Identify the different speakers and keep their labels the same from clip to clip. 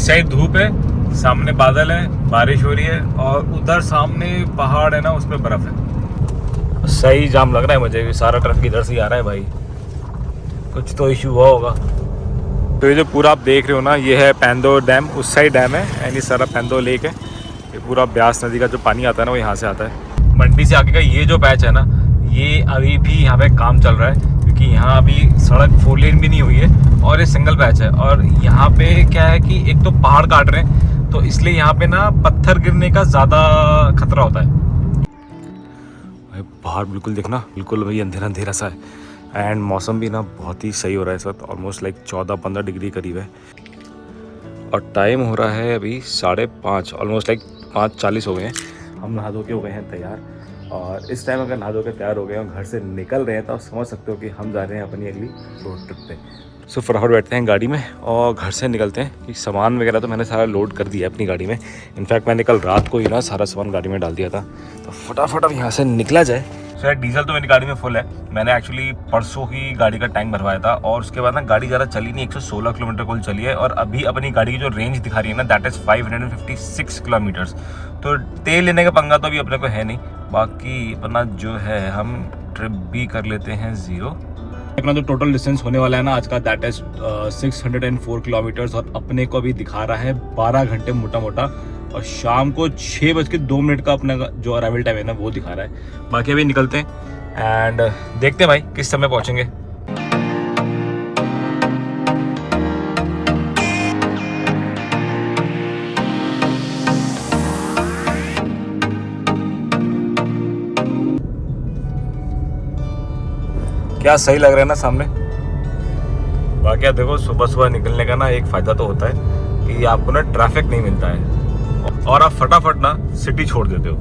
Speaker 1: इस साइड धूप है, सामने बादल है, बारिश हो रही है और उधर सामने पहाड़ है ना, उस पर बर्फ है। सही जाम लग रहा है मुझे, सारा ट्रैफिक इधर से ही आ रहा है भाई, कुछ तो इशू हुआ होगा। तो ये जो पूरा आप देख रहे हो ना, ये है पैंदो डैम, उस साइड डैम है एंड ये सारा पैंदो लेक है। ये पूरा ब्यास नदी का जो पानी आता है ना, वो यहाँ से आता है। मंडी से आगे का ये जो पैच है ना, ये अभी भी यहाँ पे काम चल रहा है, क्योंकि यहाँ अभी सड़क 4 लेन भी नहीं हुई है और ये सिंगल पैच है। और यहाँ पे क्या है कि एक तो पहाड़ काट रहे हैं, तो इसलिए यहाँ पे ना पत्थर गिरने का ज़्यादा खतरा होता है। बाहर बिल्कुल देखना, बिल्कुल भाई अंधेरा अंधेरा सा है एंड मौसम भी ना बहुत ही सही हो रहा है इस वक्त, ऑलमोस्ट लाइक 14-15 डिग्री करीब है। और टाइम हो रहा है अभी 5:30, ऑलमोस्ट लाइक 5:40 हो गए हैं। हम नहा धो के हो गए हैं तैयार, और इस टाइम अगर नहा धो के तैयार हो गए और घर से निकल रहे हैं तो आप समझ सकते हो कि हम जा रहे हैं अपनी अगली रोड ट्रिप पे। सो फटाफट बैठते हैं गाड़ी में और घर से निकलते हैं कि सामान वगैरह तो मैंने सारा लोड कर दिया है अपनी गाड़ी में। इनफैक्ट मैंने कल रात को ही ना सारा सामान गाड़ी में डाल दिया था, तो फटाफट अब यहाँ से निकला जाए। सो यार डीजल तो मेरी गाड़ी में फुल है। मैंने एक्चुअली परसों ही गाड़ी का टैंक भरवाया था और उसके बाद ना गाड़ी ज़्यादा चली नहीं, 116 किलोमीटर कुल चली है। और अभी अपनी गाड़ी की जो रेंज दिखा रही है ना, दैट इज़ 556 किलोमीटर्स। तो तेल लेने का पंगा तो अभी अपने को है नहीं, बाकी अपना जो है हम ट्रिप भी कर लेते हैं 0। अपना जो टोटल डिस्टेंस होने वाला है ना आज का, दैट इज 604 किलोमीटर्स, और अपने को अभी दिखा रहा है 12 घंटे मोटा मोटा, और शाम को 6:02 का अपना जो अराइवल टाइम है ना, वो दिखा रहा है। बाकी अभी निकलते हैं एंड देखते हैं भाई किस समय पहुंचेंगे। क्या सही लग रहा है ना सामने। बाकी आप देखो, सुबह सुबह निकलने का ना एक फ़ायदा तो होता है कि आपको ना ट्रैफिक नहीं मिलता है और आप फटाफट ना सिटी छोड़ देते हो।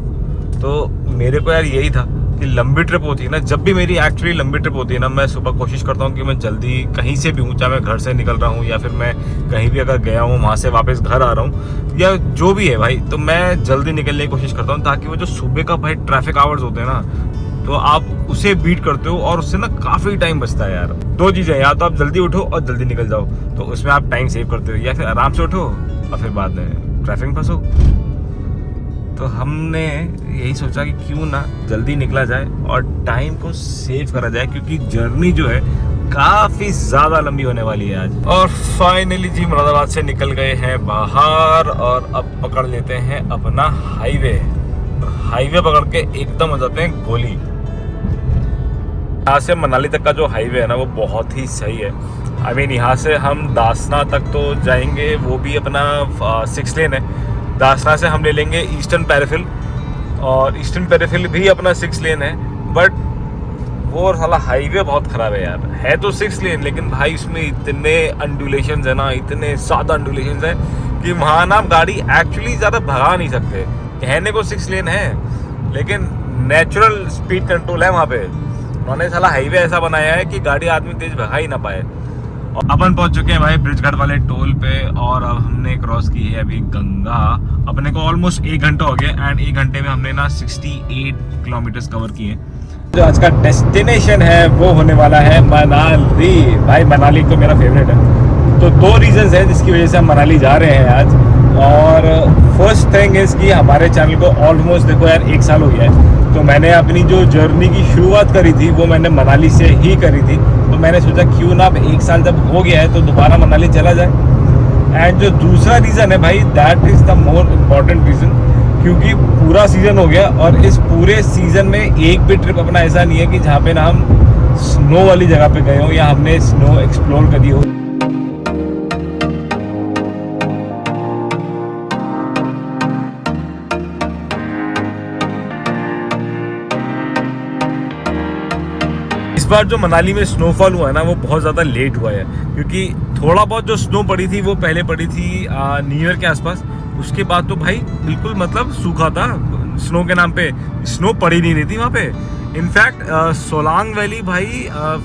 Speaker 1: तो मेरे को यार यही था कि लंबी ट्रिप होती है ना, जब भी मेरी एक्चुअली लंबी ट्रिप होती है ना, मैं सुबह कोशिश करता हूँ कि मैं जल्दी कहीं से भी हूँ, चाहे मैं घर से निकल रहा हूँ या फिर मैं कहीं भी अगर गया हूँ वहाँ से वापस घर आ रहा हूँ या जो भी है भाई, तो मैं जल्दी निकलने की कोशिश करता हूँ, ताकि वो जो सुबह का भाई ट्रैफिक आवर्स होते हैं ना, तो आप उसे बीट करते हो और उससे ना काफ़ी टाइम बचता है यार। 2 चीज़ें, या तो आप जल्दी उठो और जल्दी निकल जाओ, तो उसमें आप टाइम सेव करते हो, या फिर आराम से उठो और फिर बाद में ट्रैफिक में फंसो। तो हमने यही सोचा कि क्यों ना जल्दी निकला जाए और टाइम को सेव करा जाए, क्योंकि जर्नी जो है काफ़ी ज़्यादा लंबी होने वाली है आज। और फाइनली जी मुरादाबाद से निकल गए हैं बाहर और अब पकड़ लेते हैं अपना हाईवे। हाईवे पकड़ के एकदम हो जाते हैं गोली। यहाँ से मनाली तक का जो हाईवे है ना, वो बहुत ही सही है। आई मीन यहाँ से हम दासना तक तो जाएंगे, वो भी अपना 6 लेन है। दासना से हम ले लेंगे ईस्टर्न पैराफिल, और ईस्टर्न पैराफिल भी अपना 6 लेन है, बट वो साला हाईवे बहुत ख़राब है यार। है तो 6 लेन, लेकिन भाई इसमें इतने अंडुलेशंस है ना, इतने ज़्यादा अंडुलेशंस है कि वहाँ ना गाड़ी एक्चुअली ज़्यादा भगा नहीं सकते। कहने को 6 लेन है, लेकिन नेचुरल स्पीड कंट्रोल है वहाँ पे। उन्होंने साला हाईवे ऐसा बनाया है कि गाड़ी आदमी तेज भगा ही ना पाए। और अपन पहुँच चुके हैं भाई ब्रिजघाट वाले टोल पे, और अब हमने क्रॉस की है अभी गंगा। अपने को ऑलमोस्ट 1 घंटा हो गया एंड 1 घंटे में हमने ना 68 किलोमीटर्स कवर किए। जो आज का डेस्टिनेशन है वो होने वाला है मनाली। भाई मनाली तो मेरा फेवरेट है, तो 2 रीजंस हैं जिसकी वजह से हम मनाली जा रहे हैं आज। और फर्स्ट थिंग इज़ कि हमारे चैनल को ऑलमोस्ट देखो यार 1 साल हो गया है, तो मैंने अपनी जो जर्नी की शुरुआत करी थी वो मैंने मनाली से ही करी थी। तो मैंने सोचा क्यों ना अब 1 साल जब हो गया है तो दोबारा मनाली चला जाए। एंड जो दूसरा रीज़न है भाई, that is the more important reason, क्योंकि पूरा सीज़न हो गया और इस पूरे सीज़न में एक भी ट्रिप अपना ऐसा नहीं है कि जहाँ पे ना हम स्नो वाली जगह पे गए हो या हमने स्नो एक्सप्लोर करी हो। इस बार जो मनाली में स्नोफॉल हुआ है ना, वो बहुत ज़्यादा लेट हुआ है, क्योंकि थोड़ा बहुत जो स्नो पड़ी थी वो पहले पड़ी थी न्यू ईयर के आसपास। उसके बाद तो भाई बिल्कुल मतलब सूखा था, स्नो के नाम पे स्नो पड़ी नहीं थी वहाँ पे। इनफैक्ट सोलांग वैली भाई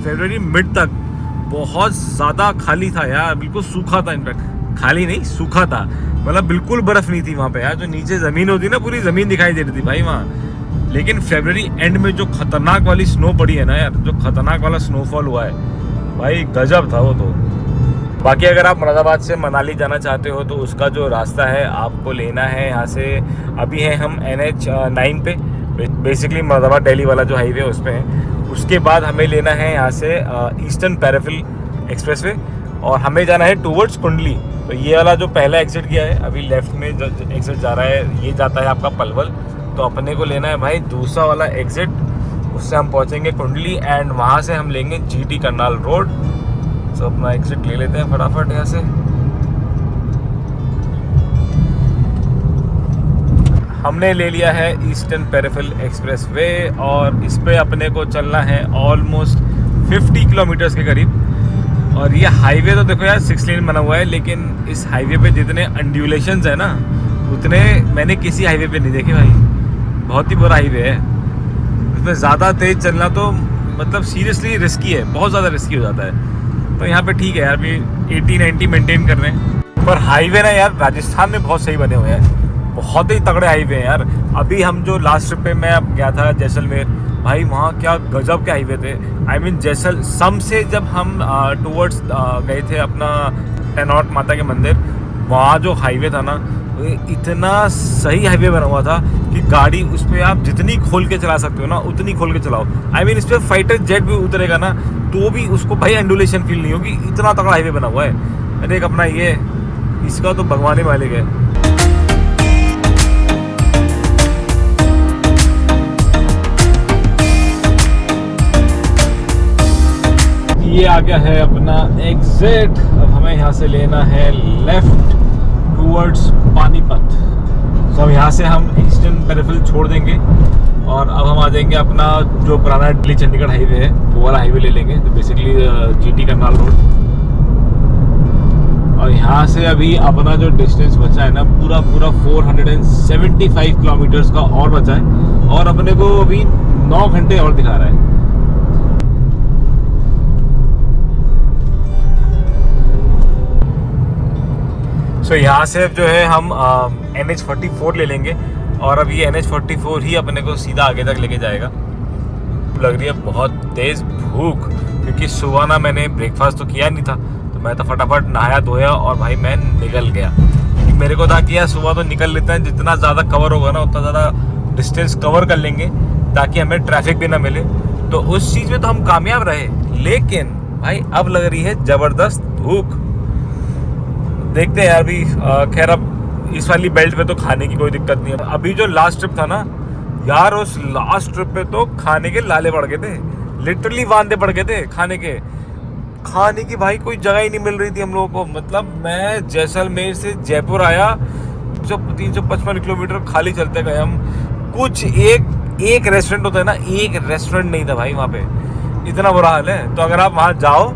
Speaker 1: फरवरी मिड तक बहुत ज़्यादा खाली था यार, बिल्कुल सूखा था। इनफैक्ट खाली नहीं, सूखा था, मतलब बिल्कुल बर्फ़ नहीं थी वहाँ पे यार। जो नीचे ज़मीन होती ना, पूरी ज़मीन दिखाई दे रही थी भाई वहाँ। लेकिन फरवरी एंड में जो खतरनाक वाली स्नो पड़ी है ना यार, जो खतरनाक वाला स्नोफॉल हुआ है भाई, गजब था वो तो। बाकी अगर आप मुरादाबाद से मनाली जाना चाहते हो तो उसका जो रास्ता है आपको लेना है यहाँ से। अभी हैं हम NH9 पे, बेसिकली मुरादाबाद दिल्ली वाला जो हाईवे है उस पर है। उसके बाद हमें लेना है यहाँ से ईस्टर्न पैराफिल एक्सप्रेसवे और हमें जाना है टूवर्ड्स कुंडली। तो ये वाला जो पहला एग्जिट किया है अभी लेफ्ट में जो एग्जिट जा रहा है ये जाता है आपका पलवल। तो अपने को लेना है भाई दूसरा वाला एग्जिट, उससे हम पहुँचेंगे कुंडली एंड वहाँ से हम लेंगे GT करनाल रोड। तो अपना एग्जिट ले लेते हैं फटाफट यहाँ से। हमने ले लिया है ईस्टर्न पैराफिल एक्सप्रेसवे और इस पे अपने को चलना है ऑलमोस्ट 50 किलोमीटर्स के करीब। और ये हाईवे तो देखो यार 6 लेन बना हुआ है, लेकिन इस हाईवे पे जितने अंड्यूलेशंस है ना उतने मैंने किसी हाईवे पे नहीं देखे भाई। बहुत ही बुरा हाईवे है, इसमें ज़्यादा तेज़ चलना तो मतलब सीरियसली रिस्की है, बहुत ज़्यादा रिस्की हो जाता है। तो यहाँ पे ठीक है यार, अभी 80-90 मेंटेन कर रहे हैं। पर हाईवे ना यार राजस्थान में बहुत सही बने हुए हैं, बहुत ही तगड़े हाईवे हैं यार। अभी हम जो लास्ट ट्रिप पे मैं गया था जैसलमेर, भाई वहाँ क्या गजब के हाईवे थे। आई मीन सम से जब हम टूवर्ड्स गए थे अपना टेनॉट माता के मंदिर, वहाँ जो हाईवे था ना इतना सही हाईवे बना हुआ था कि गाड़ी उस पर आप जितनी खोल के चला सकते हो ना उतनी खोल के चलाओ। आई मीन इस पर फाइटर जेट भी उतरेगा ना तो भी उसको भाई एंडुलेशन फील नहीं होगी, इतना तगड़ा हाईवे बना हुआ है। अरे एक अपना ये इसका तो भगवान ही मालिक है। ये आ गया है अपना एग्जिट। अब हमें यहाँ से लेना है लेफ्ट टूवर्ड्स पानीपत। तो अब यहाँ से हम ईस्टर्न पैराफिल छोड़ देंगे और अब हम आ जाएंगे अपना जो पुराना दिल्ली चंडीगढ़ हाईवे है वो वाला हाईवे ले लेंगे, तो बेसिकली GT करनाल रोड। और यहाँ से अभी अपना जो डिस्टेंस बचा है ना पूरा 475 किलोमीटर्स का और बचा है और अपने को अभी 9 घंटे और दिखा रहा है। तो यहाँ से जो है हम NH44 ले लेंगे और अब ये NH44 ही अपने को सीधा आगे तक लेके जाएगा। लग रही है बहुत तेज़ भूख, क्योंकि सुबह ना मैंने ब्रेकफास्ट तो किया नहीं था, तो मैं तो फटाफट नहाया धोया और भाई मैं निकल गया। क्योंकि मेरे को था कि यार सुबह तो निकल लेते हैं, जितना ज़्यादा कवर होगा ना उतना ज़्यादा डिस्टेंस कवर कर लेंगे ताकि हमें ट्रैफिक भी ना मिले। तो उस चीज़ में तो हम कामयाब रहे, लेकिन भाई अब लग रही है ज़बरदस्त भूख। देखते हैं यार भी। खैर अब इस वाली बेल्ट पे तो खाने की कोई दिक्कत नहीं है। अभी जो लास्ट ट्रिप था ना यार, उस लास्ट ट्रिप पे तो खाने के लाले पड़ गए थे, लिटरली वांदे पड़ गए थे खाने की भाई कोई जगह ही नहीं मिल रही थी हम लोगों को। मतलब मैं जैसलमेर से जयपुर आया, जो 355 किलोमीटर खाली चलते गए हम। कुछ एक रेस्टोरेंट होता है ना, एक रेस्टोरेंट नहीं था भाई वहाँ पे, इतना बुरा हाल है। तो अगर आप वहाँ जाओ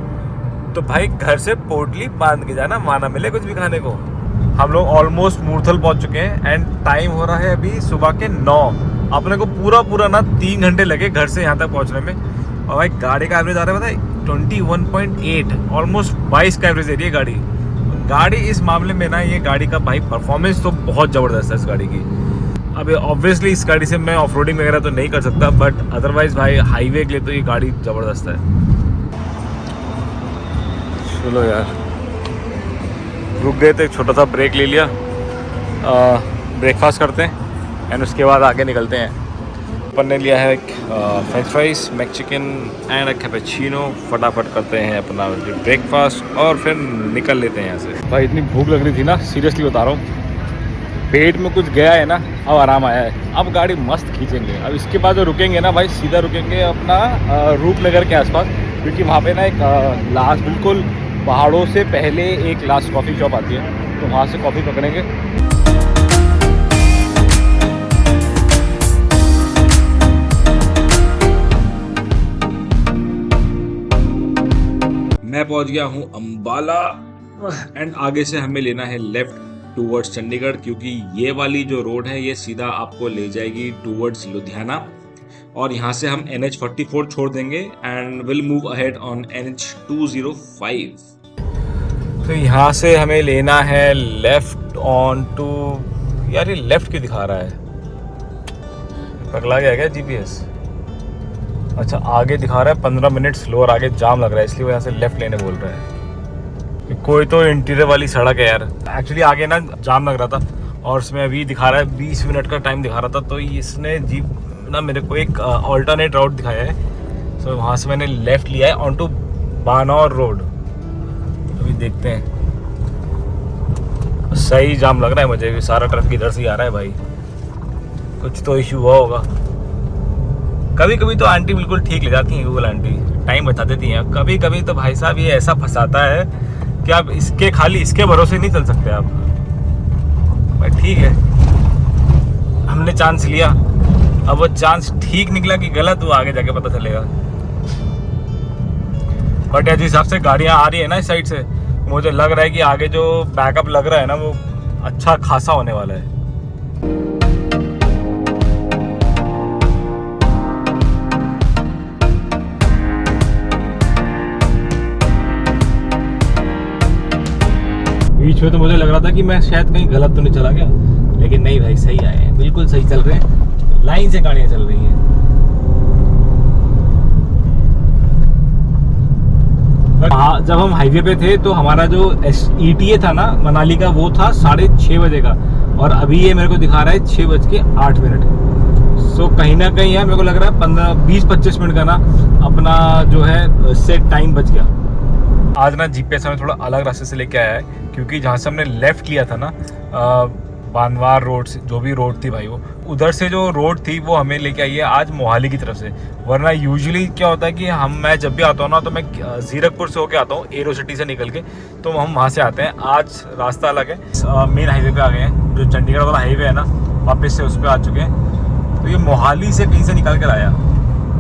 Speaker 1: तो भाई घर से पोटली बांध के जाना, वहाँ ना मिले कुछ भी खाने को। हम लोग ऑलमोस्ट मूर्थल पहुँच चुके हैं एंड टाइम हो रहा है अभी सुबह के 9। अपने को पूरा ना 3 घंटे लगे घर से यहाँ तक पहुँचने में। और भाई गाड़ी का एवरेज आ रहा है बताइए 21.8, ऑलमोस्ट 22 का एवरेज दे रही है गाड़ी। इस मामले में ना ये गाड़ी का भाई परफॉर्मेंस तो बहुत ज़बरदस्त है इस गाड़ी की। अब ऑब्वियसली इस गाड़ी से मैं ऑफ रोडिंग वगैरह तो नहीं कर सकता, बट अदरवाइज़ भाई हाईवे के लिए तो ये गाड़ी ज़बरदस्त है। चलो यार, रुक गए थे, एक छोटा सा ब्रेक ले लिया, ब्रेकफास्ट करते हैं एंड उसके बाद आगे निकलते हैं। अपन ने लिया है French fries, McChicken and a cappuccino. फटाफट करते हैं अपना ब्रेकफास्ट और फिर निकल लेते हैं यहाँ से। भाई इतनी भूख लग रही थी ना, सीरियसली बता रहा हूँ, पेट में कुछ गया है ना, अब आराम आया है। अब गाड़ी मस्त खींचेंगे। अब इसके बाद जो रुकेंगे ना भाई, सीधा रुकेंगे अपना रूपनगर के आसपास, क्योंकि वहाँ पे ना एक लास्ट बिल्कुल पहाड़ों से पहले एक लास्ट कॉफ़ी शॉप आती है, तो वहाँ से कॉफ़ी पकड़ेंगे। मैं पहुँच गया हूँ अंबाला एंड आगे से हमें लेना है लेफ्ट टूवर्ड्स चंडीगढ़, क्योंकि ये वाली जो रोड है ये सीधा आपको ले जाएगी टूवर्ड्स लुधियाना। और यहाँ से हम NH44 छोड़ देंगे and will move ahead on NH205। तो यहाँ से हमें लेना है लेफ्ट ऑन टू, यार ये लेफ्ट क्यों दिखा रहा है, पगला गया क्या GPS? अच्छा आगे दिखा रहा है 15 मिनट स्लो और आगे जाम लग रहा है, इसलिए वो यहाँ से लेफ्ट लेने बोल रहा है। कोई तो इंटीरियर वाली सड़क है यार। एक्चुअली आगे ना जाम लग रहा था और उसमें अभी दिखा रहा है 20 मिनट का टाइम दिखा रहा था, तो इसने जीप ना मेरे को एक ऑल्टरनेट राउट दिखाया है। सो वहाँ से मैंने लेफ्ट लिया है ऑन टू बानौर रोड। अभी देखते हैं, सही जाम लग रहा है मुझे भी, सारा ट्रैफिक इधर से ही आ रहा है भाई। कुछ तो इशू हुआ होगा। कभी कभी तो आंटी बिल्कुल ठीक ले जाती हैं, गूगल आंटी टाइम बता देती हैं। कभी कभी तो भाई साहब ये ऐसा फंसाता है कि आप खाली इसके भरोसे नहीं चल सकते आप। बट ठीक है, हमने चांस लिया, अब वो चांस ठीक निकला कि गलत वो आगे जाके पता चलेगा। बट जिस हिसाब से गाड़ियाँ आ रही है ना इस साइड से, मुझे लग रहा है कि आगे जो बैकअप लग रहा है ना वो अच्छा खासा होने वाला है। बीच में तो मुझे लग रहा था कि मैं शायद कहीं गलत तो नहीं चला गया, लेकिन नहीं भाई, सही आए हैं, बिल्कुल सही चल रहे हैं, लाइन से गाड़ियाँ चल रही हैं। हाँ, जब हम हाईवे पे थे तो हमारा जो ETA था ना मनाली का, वो था 6:30 बजे का, और अभी ये मेरे को दिखा रहा है 6:08। सो कहीं ना कहीं है, मेरे को लग रहा है 15-20-25 मिनट का ना अपना जो है सेट टाइम बच गया। आज ना GPS हमें थोड़ा अलग रास्ते से लेके आया है, क्योंकि जहाँ से हमने लेफ़्ट लिया था ना बानवार रोड से, जो भी रोड थी भाई, वो उधर से जो रोड थी वो हमें लेके आई है आज मोहाली की तरफ से। वरना यूजुअली क्या होता है कि मैं जब भी आता हूँ ना तो मैं जीरकपुर से होके आता हूँ, एरो सिटी से निकल के, तो हम वहाँ से आते हैं। आज रास्ता अलग है, मेन हाईवे पे आ गए हैं, जो चंडीगढ़ वाला हाईवे है ना, वापस से उस पर आ चुके हैं। तो ये मोहाली से कहीं से निकल कर आया।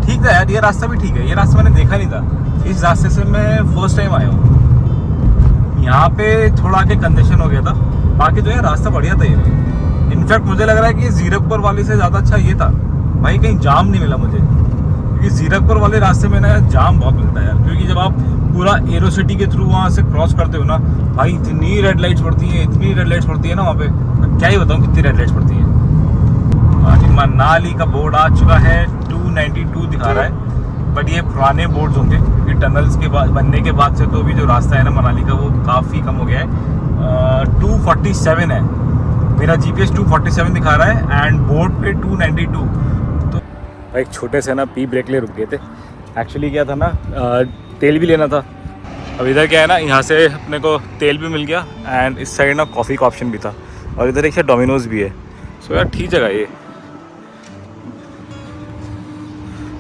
Speaker 1: ठीक था यार, ये रास्ता भी ठीक है, ये रास्ता मैंने देखा नहीं था, इस रास्ते से मैं फर्स्ट टाइम आया हूँ। यहाँ पे थोड़ा आगे कंजेशन हो गया था, बाकी तो यार रास्ता बढ़िया था ये। इनफैक्ट मुझे लग रहा है कि जीरकपुर वाले से ज़्यादा अच्छा ये था भाई, कहीं जाम नहीं मिला मुझे, क्योंकि जीरकपुर वाले रास्ते में ना जाम बहुत मिलता है यार। क्योंकि जब आप पूरा एरो सिटी के थ्रू वहाँ से क्रॉस करते हो ना भाई, इतनी रेड लाइट्स पड़ती है, इतनी रेड लाइट्स पड़ती है ना वहाँ पे, क्या ही बताऊँ कितनी रेड लाइट्स पड़ती है। मनाली का बोर्ड आ चुका है, 292 दिखा रहा है, बट ये पुराने बोर्ड्स होंगे, क्योंकि टनल्स के बाद बनने के बाद से तो अभी जो रास्ता है ना मनाली का वो काफ़ी कम हो गया है। 247 है, मेरा GPS 247 दिखा रहा है एंड बोर्ड पे 292। तो एक छोटे से ना पी ब्रेक ले रुक गए थे। एक्चुअली क्या था ना, तेल भी लेना था। अब इधर क्या है ना, यहाँ से अपने को तेल भी मिल गया एंड इस साइड ना कॉफ़ी का ऑप्शन भी था, और इधर एक डोमिनोज भी है। सो यार ठीक जगह ये,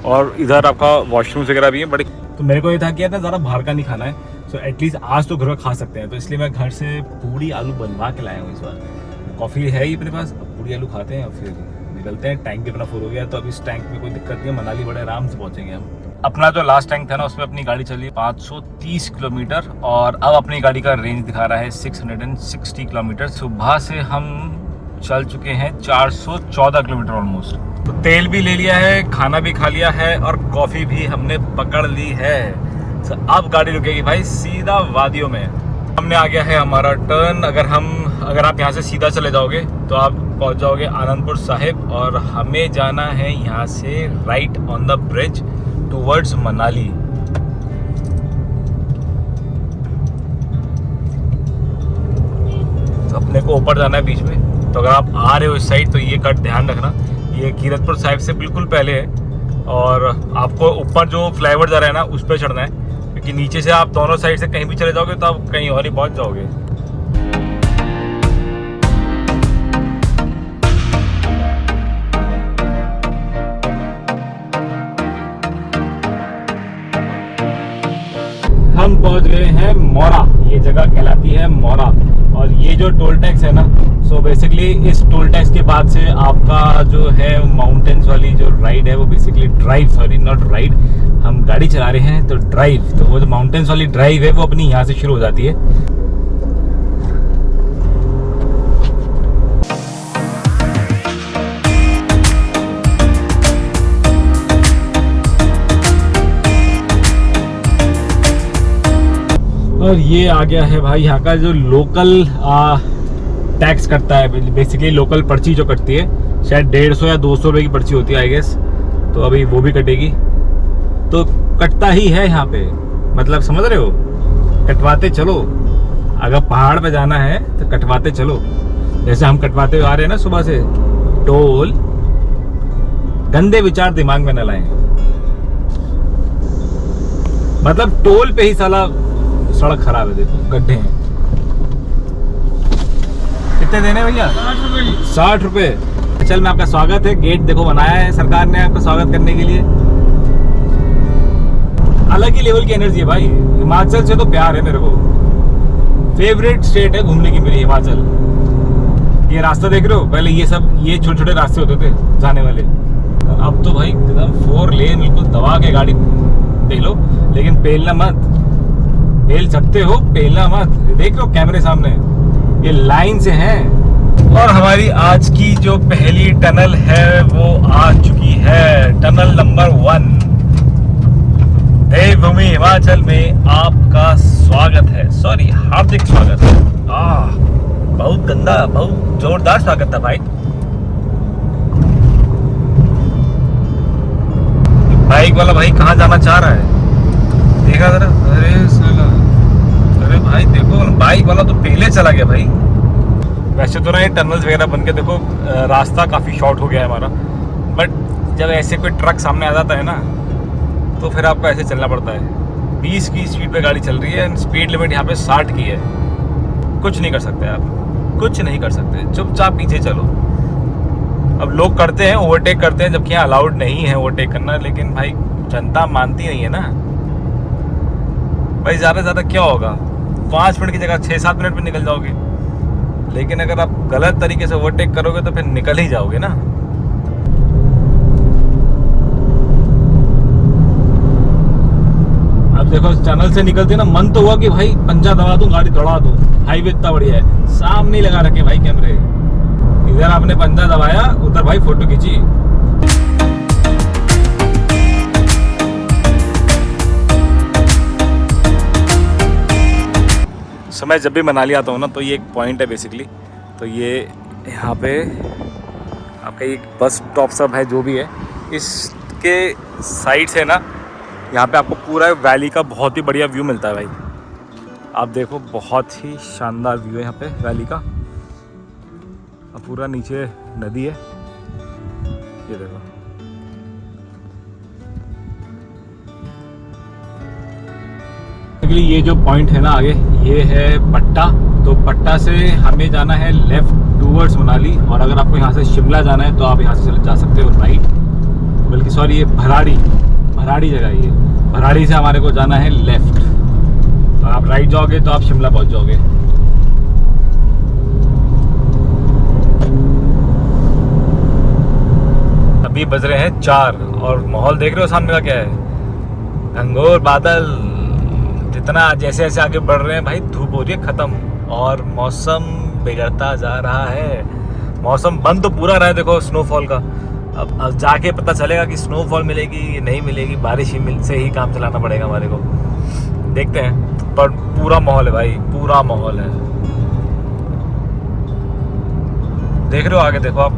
Speaker 1: और इधर आपका वॉशरूम्स वगैरह भी है बड़े। तो मेरे को ये था कि ना ज़्यादा बाहर का नहीं खाना है, सो एटलीस्ट आज तो घर में खा सकते हैं, तो इसलिए मैं घर से पूड़ी आलू बनवा के लाया हूँ इस बार। कॉफ़ी है ही अपने पास, अब पूड़ी आलू खाते हैं और फिर निकलते हैं। टैंक भी अपना फुल हो गया, तो अब इस टैंक में कोई दिक्कत नहीं है, मनाली बड़े आराम से पहुँचेंगे हम। अपना जो लास्ट टैंक था ना उसमें अपनी गाड़ी चली 530 किलोमीटर, और अब अपनी गाड़ी का रेंज दिखा रहा है 660 किलोमीटर। सुबह से हम चल चुके हैं 414 किलोमीटर ऑलमोस्ट। तो तेल भी ले लिया है, खाना भी खा लिया है, और कॉफ़ी भी हमने पकड़ ली है। तो अब गाड़ी रुकेगी भाई सीधा वादियों में। हमने आ गया है हमारा टर्न। अगर आप यहाँ से सीधा चले जाओगे तो आप पहुँच जाओगे आनंदपुर साहिब, और हमें जाना है यहाँ से right on the bridge towards Manali. तो अपने को ऊपर जाना है बीच में, तो अगर आप आ रहे हो इस साइड तो ये कट ध्यान रखना, ये कीरतपुर साहिब से बिल्कुल पहले है, और आपको ऊपर जो फ्लाईओवर जा रहा है ना उस पर चढ़ना है, क्योंकि नीचे से आप दोनों साइड से कहीं भी चले जाओगे तो आप कहीं और ही पहुंच जाओगे। हम पहुंच गए हैं मौरा, ये जगह कहलाती है मौरा। और ये जो टोल टैक्स है ना, सो बेसिकली इस टोल टैक्स के बाद से आपका जो है माउंटेन्स वाली जो राइड है वो बेसिकली नॉट राइड, हम गाड़ी चला रहे हैं तो ड्राइव, तो वो जो माउंटेन्स वाली ड्राइव है वो अपनी यहाँ से शुरू हो जाती है। और ये आ गया है भाई यहाँ का जो लोकल टैक्स कटता है, बेसिकली लोकल पर्ची जो कटती है, शायद 150 या 200 रुपये की पर्ची होती है आई गेस। तो अभी वो भी कटेगी, तो कटता ही है यहाँ पे, मतलब समझ रहे हो, कटवाते चलो। अगर पहाड़ पे जाना है तो कटवाते चलो, जैसे हम कटवाते हुए आ रहे हैं ना सुबह से। टोल, गंदे विचार दिमाग में न लाएं। मतलब टोल पे ही साला सड़क खराब है, देखो गड्ढे हैं। कितने देने भैया? 60 रुपए। चल में आपका स्वागत है, गेट देखो बनाया है सरकार ने आपका स्वागत करने के लिए। अलग ही लेवल की एनर्जी है भाई। हिमाचल से तो प्यार है मेरे को, फेवरेट स्टेट है घूमने की मेरी हिमाचल। ये रास्ता देख रहे हो, पहले ये सब ये छोटे छोटे रास्ते होते थे जाने वाले, अब तो भाई एकदम 4 लेन बिल्कुल दबा के गाड़ी देख लो। लेकिन पेलना मत, पेल सकते हो, पेलना मत। देख लो कैमरे सामने, ये लाइन से है। और हमारी आज की जो पहली टनल है वो आ चुकी है, टनल नंबर 1। देवभूमि हिमाचल में आपका स्वागत है, सॉरी हार्दिक स्वागत है। बहुत गंदा, बहुत जोरदार स्वागत था भाई। बाइक वाला भाई कहाँ जाना चाह रहा है, देखा जरा। अरे साला, अरे भाई देखो बाइक वाला तो पहले चला गया भाई। वैसे तो ना ये टनल्स वगैरह बन के देखो रास्ता काफ़ी शॉर्ट हो गया है हमारा, बट जब ऐसे कोई ट्रक सामने आ जाता है ना तो फिर आपको ऐसे चलना पड़ता है। 20 की स्पीड पे गाड़ी चल रही है, स्पीड लिमिट यहाँ पे 60 की है। कुछ नहीं कर सकते आप, कुछ नहीं कर सकते, चुपचाप पीछे चलो। अब लोग करते हैं, ओवरटेक करते हैं, जबकि यहाँ अलाउड नहीं है ओवरटेक करना, लेकिन भाई जनता मानती नहीं है ना भाई। ज़्यादा से ज़्यादा क्या होगा, 5 मिनट की जगह 6-7 मिनट में निकल जाओगे। लेकिन अगर आप गलत तरीके से ओवरटेक करोगे तो फिर निकल ही जाओगे ना। अब देखो टनल से निकलते ना, मन तो हुआ कि भाई पंजा दबा दूं, गाड़ी दौड़ा दूं, हाईवे इतना बढ़िया है, सामने ही लगा रखे भाई कैमरे। इधर आपने पंजा दबाया, उधर भाई फोटो खींची। सो मैं जब भी मनाली आता हूँ ना तो ये एक पॉइंट है बेसिकली। तो ये यहाँ पे आपका एक बस स्टॉप सब है जो भी है, इसके साइड से ना यहाँ पे आपको पूरा वैली का बहुत ही बढ़िया व्यू मिलता है भाई। आप देखो बहुत ही शानदार व्यू है यहाँ पे वैली का। अब पूरा नीचे नदी है, ये देखो। ये जो पॉइंट है ना आगे, ये है पट्टा। तो पट्टा से हमें जाना है लेफ्ट टूवर्ड्स मनाली, और अगर आपको यहाँ से शिमला जाना है तो आप यहाँ से चले जा सकते हो राइट, बल्कि सॉरी ये भराड़ी जगह है ये। भराड़ी से हमारे को जाना है लेफ्ट, तो आप राइट जाओगे तो आप शिमला पहुँच जाओगे। अभी बज रहे हैं 4 और माहौल देख रहे हो सामने का क्या है, घंघोर बादल। जितना जैसे जैसे आगे बढ़ रहे हैं भाई धूप हो रही है ख़त्म, और मौसम बिगड़ता जा रहा है। मौसम बंद तो पूरा रहा है देखो स्नोफॉल का। अब जाके पता चलेगा कि स्नोफॉल मिलेगी नहीं मिलेगी, बारिश ही से ही काम चलाना पड़ेगा हमारे को, देखते हैं। पर पूरा माहौल है भाई, पूरा माहौल है। देख रहे हो आगे देखो आप,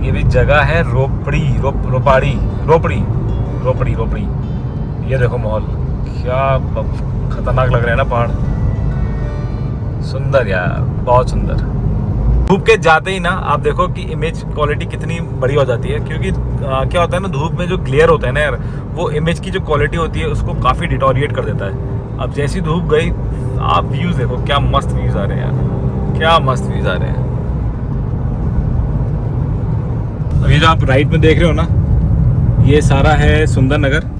Speaker 1: ये भी जगह है रोपड़ी। ये देखो माहौल, क्या खतरनाक लग रहा है ना पहाड़। सुंदर यार, बहुत सुंदर। धूप के जाते ही ना आप देखो कि इमेज क्वालिटी कितनी बड़ी हो जाती है, क्योंकि क्या होता है ना, धूप में जो ग्लेयर होता है ना यार, वो इमेज की जो क्वालिटी होती है उसको काफ़ी डिटोरिएट कर देता है। अब जैसी धूप गई, आप व्यूज़ देखो, क्या मस्त व्यूज़ आ रहे हैं यार, क्या मस्त व्यूज़ आ रहे हैं। अभी जो आप राइट में देख रहे हो ना, ये सारा है सुंदर नगर,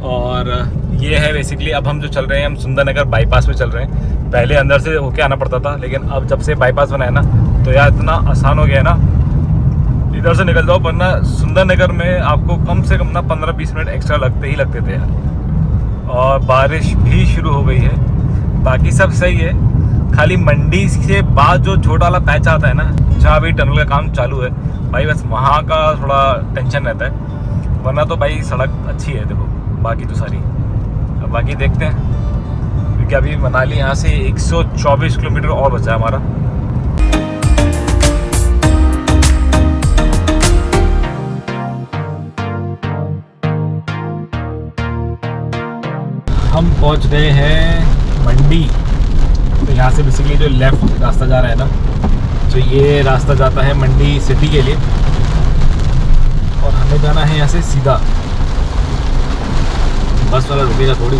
Speaker 1: और ये है बेसिकली अब हम जो चल रहे हैं, हम सुंदर नगर बाईपास में चल रहे हैं। पहले अंदर से होके आना पड़ता था, लेकिन अब जब से बाईपास बना है ना तो यार इतना आसान हो गया है ना, इधर से निकल जाओ। वरना सुंदर नगर में आपको कम से कम ना 15-20 मिनट एक्स्ट्रा लगते थे यार। और बारिश भी शुरू हो गई है, बाकी सब सही है। खाली मंडी से बाद जो छोटा वाला पैच आता है ना, जहाँ भी टनल का काम चालू है भाई, बस वहाँ का थोड़ा टेंशन रहता है। वरना तो भाई सड़क अच्छी है देखो, बाकी तो सारी। अब बाकी देखते हैं, क्योंकि अभी मनाली यहाँ से 124 किलोमीटर और बचा है हमारा।
Speaker 2: हम पहुंच गए हैं मंडी। तो यहाँ से बेसिकली जो लेफ्ट रास्ता जा रहा है ना, तो ये रास्ता जाता है मंडी सिटी के लिए और हमें जाना है यहाँ से सीधा। बस वाला रुकेगा थोड़ी।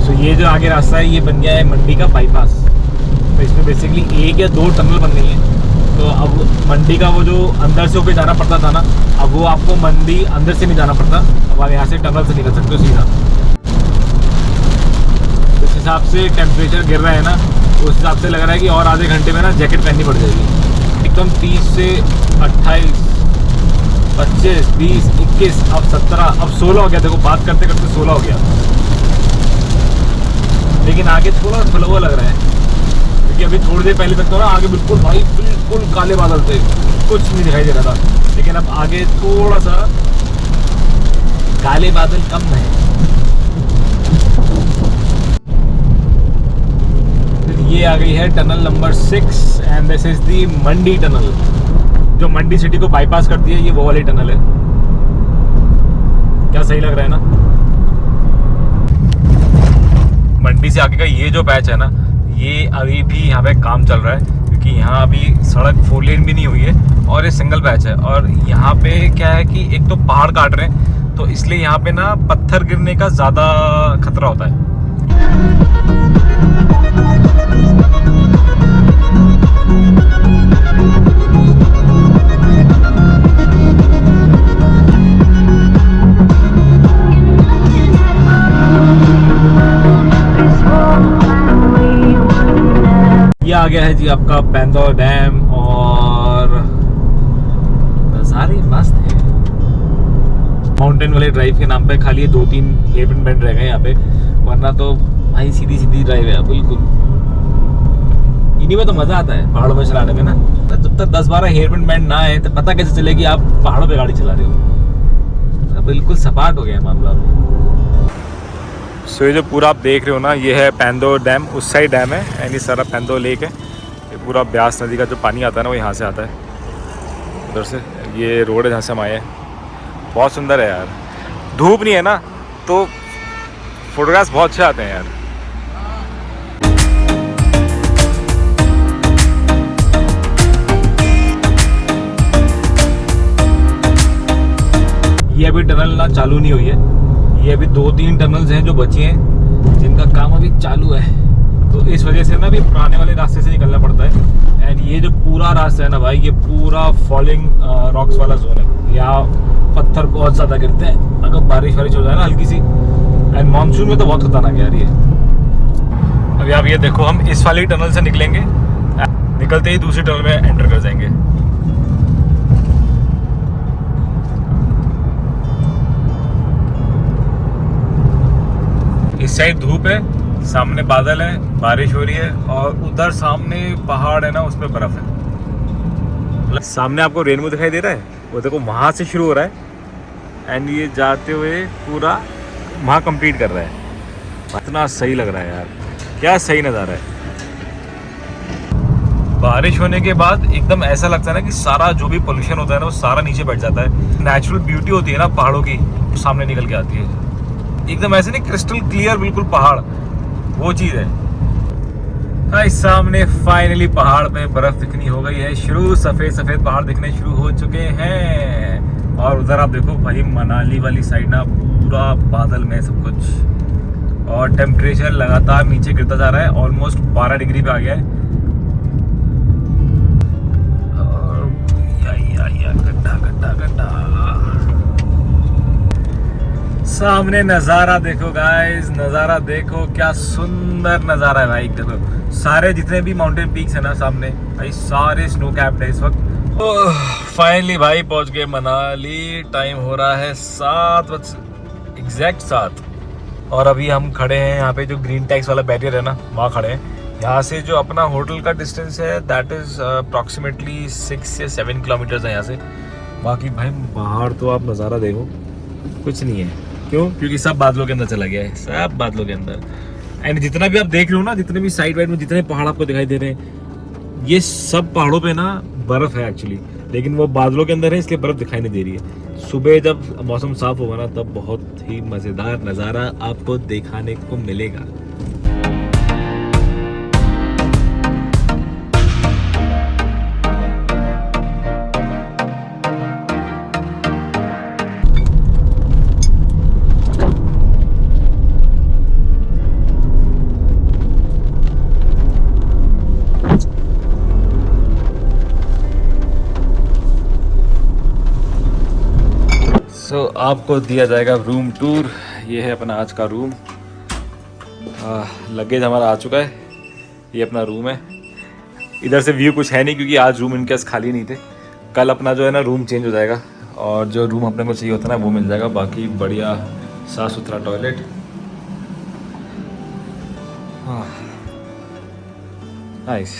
Speaker 2: तो ये जो आगे रास्ता है ये बन गया है मंडी का बाईपास। तो इसमें बेसिकली 1 या 2 टनल बन गई है। तो अब मंडी का वो जो अंदर से होकर जाना पड़ता था ना, अब वो आपको मंडी अंदर से नहीं जाना पड़ता, अब आप यहाँ से टनल से निकल सकते हो सीधा। जिस हिसाब से टेम्परेचर गिर रहा है ना, उस हिसाब से लग रहा है कि और आधे घंटे में ना जैकेट पहननी पड़ जाएगी। एकदम 30 से 28, 25, 20, 21, अब 17, अब 16 हो गया। देखो बात करते करते 16 हो गया, लेकिन आगे थोड़ा खुला हुआ लग रहा है क्योंकि अभी थोड़ी देर पहले तक तो ना आगे बिल्कुल भाई बिल्कुल काले बादल थे, कुछ नहीं दिखाई दे रहा था। लेकिन अब आगे थोड़ा सा काले बादल कम है। ये आ गई है tunnel number 6 and this is the Mandi tunnel, जो मंडी सिटी को बाईपास करती है। ये वो वाली टनल है। क्या सही लग रहा है ना। मंडी से आगे का ये जो पैच है ना, ये अभी भी यहाँ पे काम चल रहा है क्योंकि यहाँ अभी सड़क 4 लेन भी नहीं हुई है और ये सिंगल पैच है। और यहाँ पे क्या है कि एक तो पहाड़ काट रहे हैं, तो इसलिए यहाँ पे ना पत्थर गिरने का ज़्यादा खतरा होता है। ये आ गया है जी आपका पेंदौर डैम और नज़ारे मस्त है। माउंटेन वाले ड्राइव के नाम पे खाली 2-3 हेयरपिन बेंड रह गए यहाँ पे, वरना तो भाई सीधी सीधी ड्राइव है बिल्कुल। इन्हीं में तो मज़ा आता है पहाड़ों में चलाने में ना। जब तक 10-12 हेयरपिन बेंड ना आए तो पता कैसे चले कि आप पहाड़ों पे गाड़ी चला रहे हो। तो बिल्कुल सपाट हो गया है मामला।
Speaker 1: सो ये जो पूरा आप देख रहे हो ना, ये है पेंदौर डैम। उस साइड डैम है एंड ये सारा पेंदौर लेक है। ये पूरा ब्यास नदी का जो पानी आता है ना, वो यहाँ से आता है उधर से। ये रोड है जहाँ से हम आए हैं। बहुत सुंदर है यार। धूप नहीं है ना तो फोटोग्राफ्स बहुत अच्छे आते हैं यार।
Speaker 2: ये अभी टनल ना चालू नहीं हुई है। ये अभी 2-3 टनल्स हैं जो बची हैं, जिनका काम अभी चालू है। तो इस वजह से ना अभी पुराने वाले रास्ते से निकलना पड़ता है। एंड ये जो पूरा रास्ता है ना भाई, ये पूरा फॉलिंग रॉक्स वाला जोन है। यहाँ पत्थर बहुत ज़्यादा गिरते हैं अगर बारिश वारिश हो जाए ना हल्की सी। एंड मानसून में तो बहुत खतरनाक है यार ये। अभी आप ये देखो, हम इस वाली टनल से निकलेंगे, निकलते ही दूसरी टनल में एंटर कर जाएंगे। इस साइड धूप है, सामने बादल है, बारिश हो रही है और उधर सामने पहाड़ है ना, उसमें बर्फ है। सामने आपको रेनबो दिखाई दे रहा है, वो देखो वहाँ से शुरू हो रहा है एंड ये जाते हुए पूरा वहाँ कंप्लीट कर रहा है। इतना सही लग रहा है यार, क्या सही नज़ारा है। बारिश होने के बाद एकदम ऐसा लगता है ना कि सारा जो भी पोल्यूशन होता है ना, वो सारा नीचे बैठ जाता है। नेचुरल ब्यूटी होती है ना पहाड़ों की, सामने निकल के आती है एकदम ऐसे नहीं, क्रिस्टल क्लियर बिल्कुल पहाड़, वो चीज़ है। हाँ, इस सामने फाइनली पहाड़ पे बर्फ दिखनी हो गई है शुरू। सफ़ेद सफ़ेद पहाड़ दिखने शुरू हो चुके हैं। और उधर आप देखो भाई, मनाली वाली साइड ना पूरा बादल में सब कुछ, और टेम्परेचर लगातार नीचे गिरता जा रहा है। ऑलमोस्ट 12 डिग्री पे आ गया है। सामने नज़ारा देखो गाइस, नज़ारा देखो, क्या सुंदर नज़ारा है भाई। देखो सारे जितने भी माउंटेन पीक्स है ना सामने, भाई सारे स्नो कैप्ड है इस वक्त। फाइनली भाई पहुंच गए मनाली। टाइम हो रहा है 7 बजे एग्जैक्ट 7। और अभी हम खड़े हैं यहाँ पे, जो ग्रीन टैक्स वाला बैरियर है ना, वहाँ खड़े हैं। यहाँ से जो अपना होटल का डिस्टेंस है दैट इज़ अप्रॉक्सीमेटली 6 से 7 किलोमीटर्स है यहाँ से। बाकी भाई बाहर तो आप नज़ारा देखो, कुछ नहीं है। क्यों? क्योंकि सब बादलों के अंदर चला गया है, सब बादलों के अंदर। एंड जितना भी आप देख रहे हो ना, जितने भी साइड वाइड में जितने पहाड़ आपको दिखाई दे रहे हैं,
Speaker 1: ये सब पहाड़ों पे ना बर्फ है एक्चुअली, लेकिन वो बादलों के अंदर है इसलिए बर्फ दिखाई नहीं दे रही है। सुबह जब मौसम साफ होगा ना तब बहुत ही मज़ेदार नज़ारा आपको दिखाने को मिलेगा। सो आपको दिया जाएगा रूम टूर। ये है अपना आज का रूम। लगेज हमारा आ चुका है। ये अपना रूम है। इधर से व्यू कुछ है नहीं क्योंकि आज रूम इनके पास खाली नहीं थे। कल अपना जो है ना रूम चेंज हो जाएगा और जो रूम अपने को चाहिए होता है ना वो मिल जाएगा। बाकी बढ़िया साफ़ सुथरा टॉयलेट। नाइस।